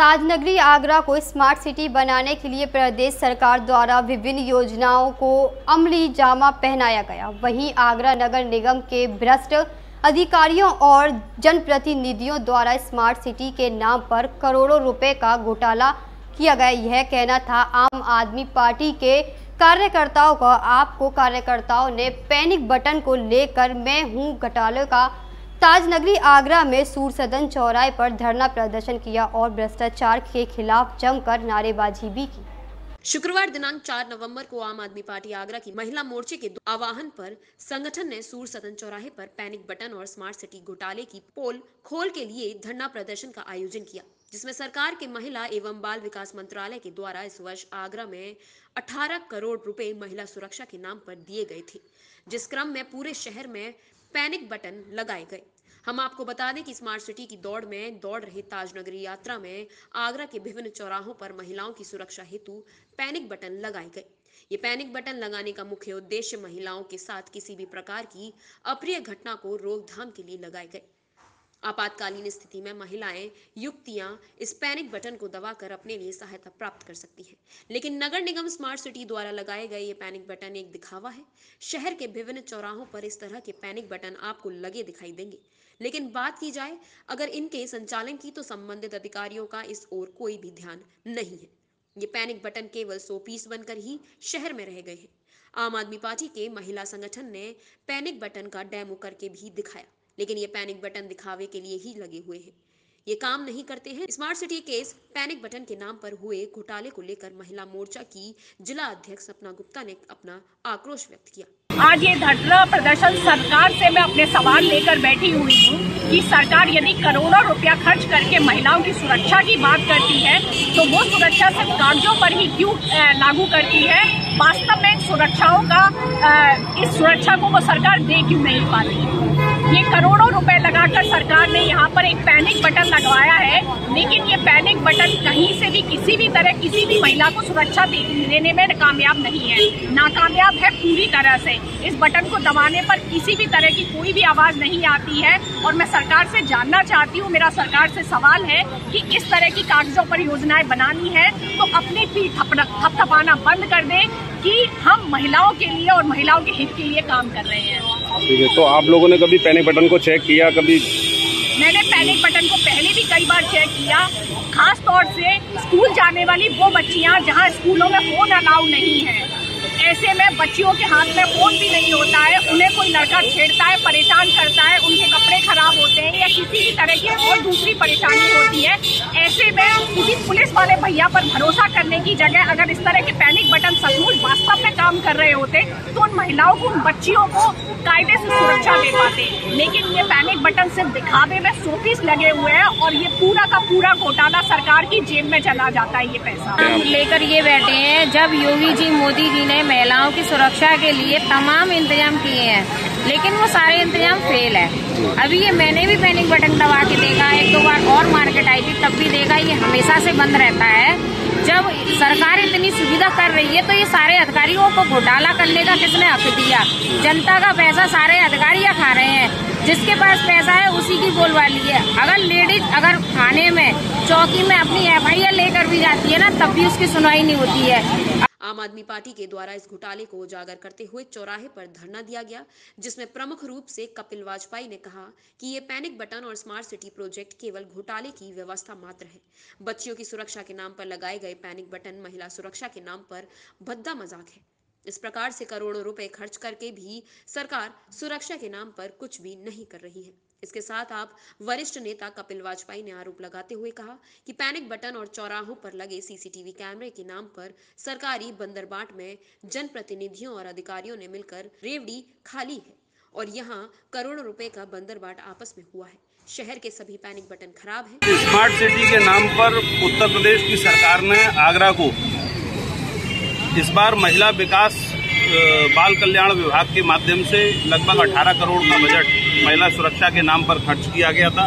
ताजनगरी आगरा को smart city बनाने के लिए प्रदेश सरकार द्वारा विभिन्न योजनाओं को अमली जामा पहनाया गया। वहीं आगरा नगर निगम के भ्रष्ट अधिकारियों और जनप्रतिनिधियों द्वारा स्मार्ट सिटी के नाम पर करोड़ों रुपए का घोटाला किया गया। यह कहना था आम आदमी पार्टी के कार्यकर्ताओं का। आपको कार्यकर्ताओं ने पैनिक बटन को लेकर मैं हूं घोटाले का ताजनगरी आगरा में सूर्य सदन चौराहे पर धरना प्रदर्शन किया और भ्रष्टाचार के खिलाफ जमकर नारेबाजी भी की। शुक्रवार दिनांक 4 नवंबर को आम आदमी पार्टी आगरा की महिला मोर्चे के आह्वान पर संगठन ने सूर्य सदन चौराहे पर पैनिक बटन और स्मार्ट सिटी घोटाले की पोल खोल के लिए धरना प्रदर्शन का आयोजन किया, जिसमें सरकार के महिला एवं बाल विकास मंत्रालय के द्वारा इस वर्ष आगरा में 18 करोड़ रुपए महिला सुरक्षा के नाम पर दिए गए थे, जिस क्रम में पूरे शहर में पैनिक बटन लगाए गए। हम आपको बता दें कि स्मार्ट सिटी की दौड़ में दौड़ रहे ताजनगरी यात्रा में आगरा के विभिन्न चौराहों पर महिलाओं की सुरक्षा हेतु पैनिक बटन लगाए गए। ये पैनिक बटन लगाने का मुख्य उद्देश्य महिलाओं के साथ किसी भी प्रकार की अप्रिय घटना को रोकथाम के लिए लगाए गए। आपातकालीन स्थिति में महिलाएं युवतियां इस पैनिक बटन को दबाकर अपने लिए सहायता प्राप्त कर सकती हैं। लेकिन नगर निगम स्मार्ट सिटी द्वारा लगाए गए ये पैनिक बटन एक दिखावा है। शहर के विभिन्न चौराहों पर इस तरह के पैनिक बटन आपको लगे दिखाई देंगे, लेकिन बात की जाए अगर इनके संचालन की तो संबंधित अधिकारियों का इस ओर कोई भी ध्यान नहीं है। ये पैनिक बटन केवल 100 पीस बनकर ही शहर में रह गए हैं। आम आदमी पार्टी के महिला संगठन ने पैनिक बटन का डेमो करके भी दिखाया, लेकिन ये पैनिक बटन दिखावे के लिए ही लगे हुए हैं। ये काम नहीं करते हैं। Smart city case panic button के नाम पर हुए घोटाले को लेकर महिला मोर्चा की जिला अध्यक्ष सपना गुप्ता ने अपना आक्रोश व्यक्त किया। आज ये धरना प्रदर्शन सरकार से मैं अपने सवाल लेकर बैठी हुई हूँ कि सरकार यदि करोड़ों रुपया खर्च करके महिलाओं की सुरक्षा की बात करती है तो वो सुरक्षा सिर्फ कागजों पर ही क्यों लागू करती है। वास्तव में इस सुरक्षा को वो सरकार दे क्यों नहीं पाती। ये करोड़ों रुपए लगाकर सरकार ने यहाँ पर एक पैनिक बटन लगवाया है, लेकिन ये पैनिक बटन कहीं से भी किसी भी तरह किसी भी महिला को सुरक्षा देने में कामयाब नहीं है, नाकामयाब है पूरी तरह से। इस बटन को दबाने पर किसी भी तरह की कोई भी आवाज नहीं आती है और मैं सरकार से जानना चाहती हूँ, मेरा सरकार से सवाल है कि इस तरह की कागजों पर योजनाएं बनानी है तो अपनी पीठ थपथपाना बंद कर दे कि हम महिलाओं के लिए और महिलाओं के हित के लिए काम कर रहे हैं। ठीक है, तो आप लोगों ने कभी पैनिक बटन को चेक किया? कभी मैंने पैनिक बटन को पहले भी कई बार चेक किया, खास तौर से स्कूल जाने वाली वो बच्चियां जहां स्कूलों में फोन अलाउ नहीं है। ऐसे में बच्चियों के हाथ में फोन भी नहीं होता है, उन्हें कोई लड़का छेड़ता है, परेशान करता है, उनके कपड़े खराब होते हैं या किसी भी तरह की और दूसरी परेशानी होती है। ऐसे में किसी पुलिस वाले भैया पर भरोसा करने की जगह अगर इस तरह के पैनिक बटन सचमुच वास्तव में काम कर रहे होते तो उन महिलाओं को, उन बच्चियों को कायदे से सुरक्षा दे पाते। लेकिन ये पैनिक बटन सिर्फ दिखावे में 100 पीस लगे हुए हैं और ये पूरा का पूरा घोटाला सरकार की जेब में चला जाता है। ये पैसा लेकर ये बैठे हैं जब योगी जी, मोदी जी ने महिलाओं की सुरक्षा के लिए तमाम इंतजाम किए हैं, लेकिन वो सारे इंतजाम फेल है। अभी ये मैंने भी पैनिक बटन दबा के देखा, 1-2 बार और मार्केट आई थी तब भी देखा, ये हमेशा से बंद रहता है। जब सरकार इतनी सुविधा कर रही है तो ये सारे अधिकारियों को घोटाला करने का किसने हक दिया? जनता का पैसा सारे अधिकारी खा रहे हैं, जिसके पास पैसा है उसी की बोलबाली है। अगर लेडीज अगर थाने में चौकी में अपनी FIR लेकर भी जाती है ना तब भी उसकी सुनवाई नहीं होती है। आम आदमी पार्टी के द्वारा इस घोटाले को उजागर करते हुए चौराहे पर धरना दिया गया, जिसमें प्रमुख रूप से कपिल वाजपेयी ने कहा कि ये पैनिक बटन और स्मार्ट सिटी प्रोजेक्ट केवल घोटाले की व्यवस्था मात्र है। बच्चियों की सुरक्षा के नाम पर लगाए गए पैनिक बटन महिला सुरक्षा के नाम पर भद्दा मजाक है। इस प्रकार से करोड़ों रुपए खर्च करके भी सरकार सुरक्षा के नाम पर कुछ भी नहीं कर रही है। इसके साथ आप वरिष्ठ नेता कपिल वाजपेयी ने आरोप लगाते हुए कहा कि पैनिक बटन और चौराहों पर लगे CCTV कैमरे के नाम पर सरकारी बंदरबाट में जनप्रतिनिधियों और अधिकारियों ने मिलकर रेवड़ी खाली है और यहाँ करोड़ों रुपए का बंदरबाट आपस में हुआ है। शहर के सभी पैनिक बटन खराब हैं। स्मार्ट सिटी के नाम पर उत्तर प्रदेश की सरकार ने आगरा को इस बार महिला विकास बाल कल्याण विभाग के माध्यम से लगभग 18 करोड़ का बजट महिला सुरक्षा के नाम पर खर्च किया गया था।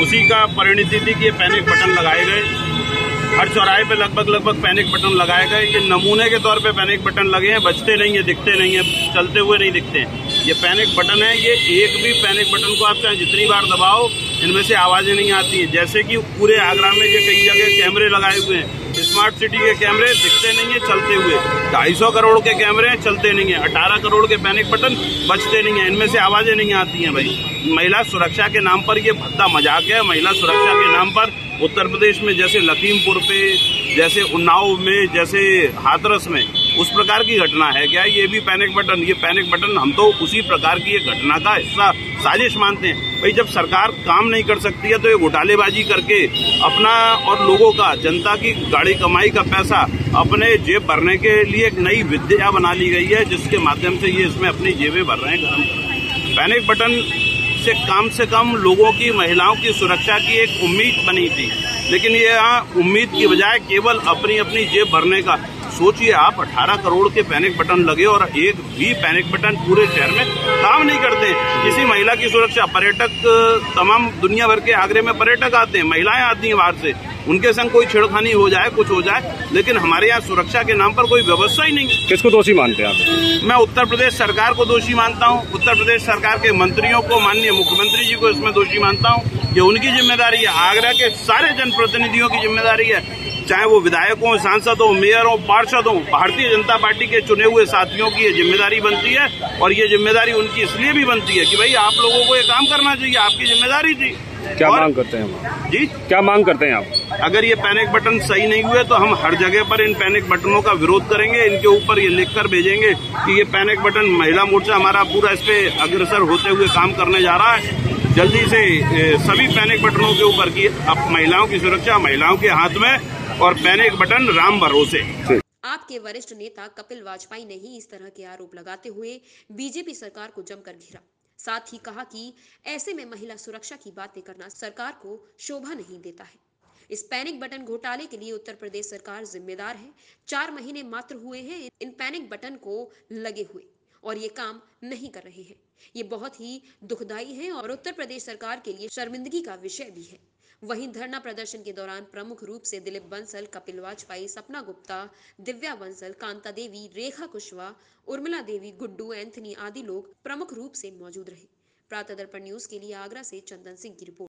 उसी का परिणति थी कि ये पैनिक बटन लगाए गए। हर चौराहे पे लगभग पैनिक बटन लगाए गए। ये नमूने के तौर पे पैनिक बटन लगे हैं, बजते नहीं है, दिखते नहीं है, चलते हुए नहीं दिखते हैं। ये पैनिक बटन है। ये एक भी पैनिक बटन को आप चाहे जितनी बार दबाओ, इनमें से आवाजें नहीं आती हैं। जैसे कि पूरे आगरा में ये कई जगह कैमरे लगाए हुए हैं, स्मार्ट सिटी के कैमरे दिखते नहीं है, चलते हुए। 250 करोड़ के कैमरे चलते नहीं है, 18 करोड़ के पैनिक बटन बजते नहीं है, इनमें से आवाजें नहीं आती हैं। भाई, महिला सुरक्षा के नाम पर ये भद्दा मजाक है। महिला सुरक्षा के नाम पर उत्तर प्रदेश में जैसे लखीमपुर पे, जैसे उन्नाव में, जैसे हाथरस में उस प्रकार की घटना है क्या ये भी पैनिक बटन? ये पैनिक बटन हम तो उसी प्रकार की एक घटना का हिस्सा, साजिश मानते हैं। भाई, जब सरकार काम नहीं कर सकती है तो ये घोटालेबाजी करके अपना और लोगों का, जनता की गाड़ी कमाई का पैसा अपने जेब भरने के लिए एक नई विद्या बना ली गई है, जिसके माध्यम से ये इसमें अपनी जेबें भर रहे हैं गरम। पैनिक बटन से कम लोगों की, महिलाओं की सुरक्षा की एक उम्मीद बनी थी, लेकिन ये यहाँ उम्मीद की बजाय केवल अपनी जेब भरने का। सोचिए आप, 18 करोड़ के पैनिक बटन लगे और एक भी पैनिक बटन पूरे शहर में काम नहीं करते। किसी महिला की सुरक्षा, पर्यटक, तमाम दुनिया भर के आगरे में पर्यटक आते हैं, महिलाएं आती हैं बाहर से, उनके संग कोई छेड़खानी हो जाए, कुछ हो जाए, लेकिन हमारे यहाँ सुरक्षा के नाम पर कोई व्यवस्था ही नहीं। किसको दोषी मानते हैं आप? मैं उत्तर प्रदेश सरकार को दोषी मानता हूँ। उत्तर प्रदेश सरकार के मंत्रियों को, माननीय मुख्यमंत्री जी को इसमें दोषी मानता हूँ। ये उनकी जिम्मेदारी है, आगरा के सारे जनप्रतिनिधियों की जिम्मेदारी है, चाहे वो विधायक हो, सांसद हो, मेयर हो, पार्षद हो। भारतीय जनता पार्टी के चुने हुए साथियों की ये जिम्मेदारी बनती है, और ये जिम्मेदारी उनकी इसलिए भी बनती है कि भाई आप लोगों को ये काम करना चाहिए, आपकी जिम्मेदारी थी। क्या मांग करते हैं जी? क्या मांग करते हैं आप? अगर ये पैनिक बटन सही नहीं हुए तो हम हर जगह पर इन पैनिक बटनों का विरोध करेंगे। इनके ऊपर ये लिखकर भेजेंगे कि ये पैनिक बटन, महिला मोर्चा हमारा पूरा इस पे अग्रसर होते हुए काम करने जा रहा है। जल्दी से सभी पैनिक बटनों के ऊपर की अब महिलाओं की सुरक्षा महिलाओं के हाथ में, और पैनिक बटन राम भरोसे। आपके वरिष्ठ नेता कपिल वाजपेयी ने ही इस तरह के आरोप लगाते हुए बीजेपी सरकार को जमकर घेरा। साथ ही कहा कि ऐसे में महिला सुरक्षा की बातें करना सरकार को शोभा नहीं देता है। इस पैनिक बटन घोटाले के लिए उत्तर प्रदेश सरकार जिम्मेदार है। 4 महीने मात्र हुए हैं इन पैनिक बटन को लगे हुए, और ये काम नहीं कर रहे हैं। ये बहुत ही दुखदाई है और उत्तर प्रदेश सरकार के लिए शर्मिंदगी का विषय भी है। वहीं धरना प्रदर्शन के दौरान प्रमुख रूप से दिलीप बंसल, कपिल वाजपेयी, सपना गुप्ता, दिव्या बंसल, कांता देवी, रेखा कुशवाहा, उर्मिला देवी, गुड्डू, एंथनी आदि लोग प्रमुख रूप से मौजूद रहे। प्रातः दर्पण न्यूज के लिए आगरा से चंदन सिंह की रिपोर्ट।